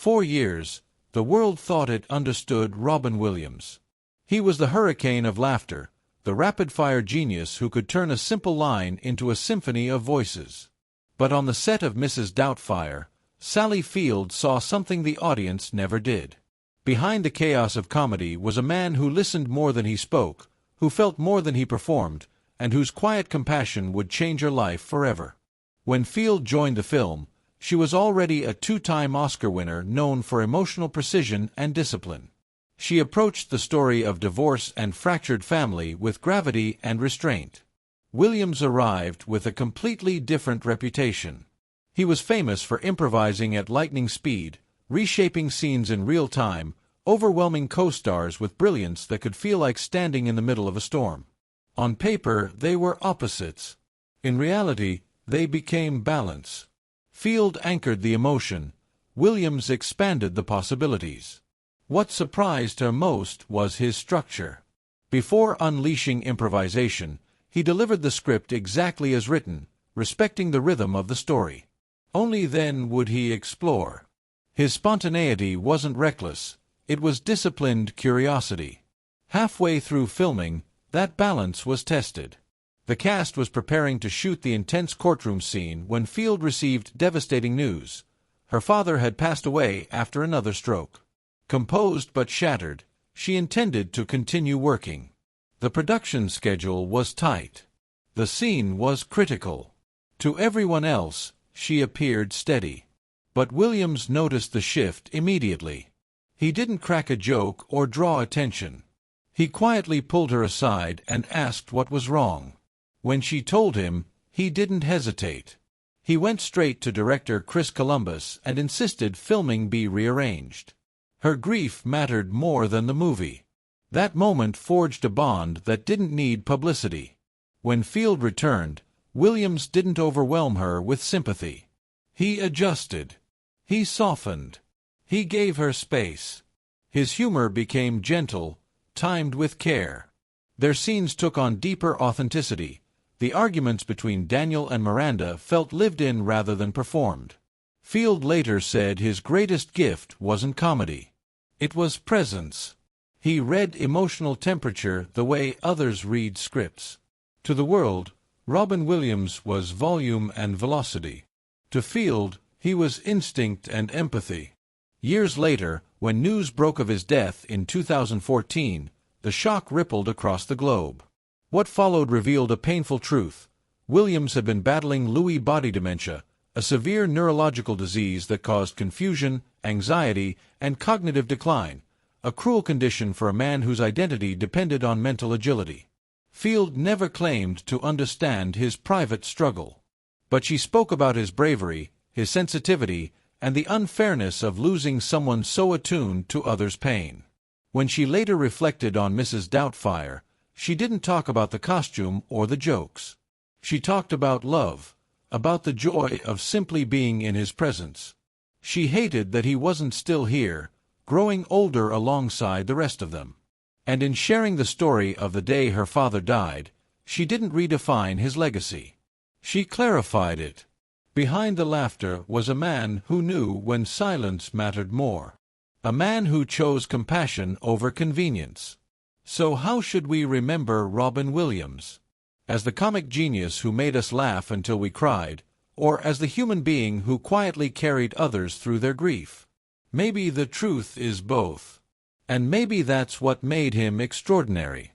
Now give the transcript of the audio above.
4 years, the world thought it understood Robin Williams. He was the hurricane of laughter, the rapid-fire genius who could turn a simple line into a symphony of voices. But on the set of Mrs. Doubtfire, Sally Field saw something the audience never did. Behind the chaos of comedy was a man who listened more than he spoke, who felt more than he performed, and whose quiet compassion would change her life forever. When Field joined the film, she was already a 2-time Oscar winner known for emotional precision and discipline. She approached the story of divorce and fractured family with gravity and restraint. Williams arrived with a completely different reputation. He was famous for improvising at lightning speed, reshaping scenes in real time, overwhelming co-stars with brilliance that could feel like standing in the middle of a storm. On paper, they were opposites. In reality, they became balance. Field anchored the emotion. Williams expanded the possibilities. What surprised her most was his structure. Before unleashing improvisation, he delivered the script exactly as written, respecting the rhythm of the story. Only then would he explore. His spontaneity wasn't reckless, it was disciplined curiosity. Halfway through filming, that balance was tested. The cast was preparing to shoot the intense courtroom scene when Field received devastating news. Her father had passed away after another stroke. Composed but shattered, she intended to continue working. The production schedule was tight. The scene was critical. To everyone else, she appeared steady. But Williams noticed the shift immediately. He didn't crack a joke or draw attention. He quietly pulled her aside and asked what was wrong. When she told him, he didn't hesitate. He went straight to director Chris Columbus and insisted filming be rearranged. Her grief mattered more than the movie. That moment forged a bond that didn't need publicity. When Field returned, Williams didn't overwhelm her with sympathy. He adjusted. He softened. He gave her space. His humor became gentle, timed with care. Their scenes took on deeper authenticity. The arguments between Daniel and Miranda felt lived in rather than performed. Field later said his greatest gift wasn't comedy. It was presence. He read emotional temperature the way others read scripts. To the world, Robin Williams was volume and velocity. To Field, he was instinct and empathy. Years later, when news broke of his death in 2014, the shock rippled across the globe. What followed revealed a painful truth. Williams had been battling Lewy body dementia, a severe neurological disease that caused confusion, anxiety, and cognitive decline, a cruel condition for a man whose identity depended on mental agility. Field never claimed to understand his private struggle. But she spoke about his bravery, his sensitivity, and the unfairness of losing someone so attuned to others' pain. When she later reflected on Mrs. Doubtfire, she didn't talk about the costume or the jokes. She talked about love, about the joy of simply being in his presence. She hated that he wasn't still here, growing older alongside the rest of them. And in sharing the story of the day her father died, she didn't redefine his legacy. She clarified it. Behind the laughter was a man who knew when silence mattered more. A man who chose compassion over convenience. So how should we remember Robin Williams? As the comic genius who made us laugh until we cried, or as the human being who quietly carried others through their grief? Maybe the truth is both. And maybe that's what made him extraordinary.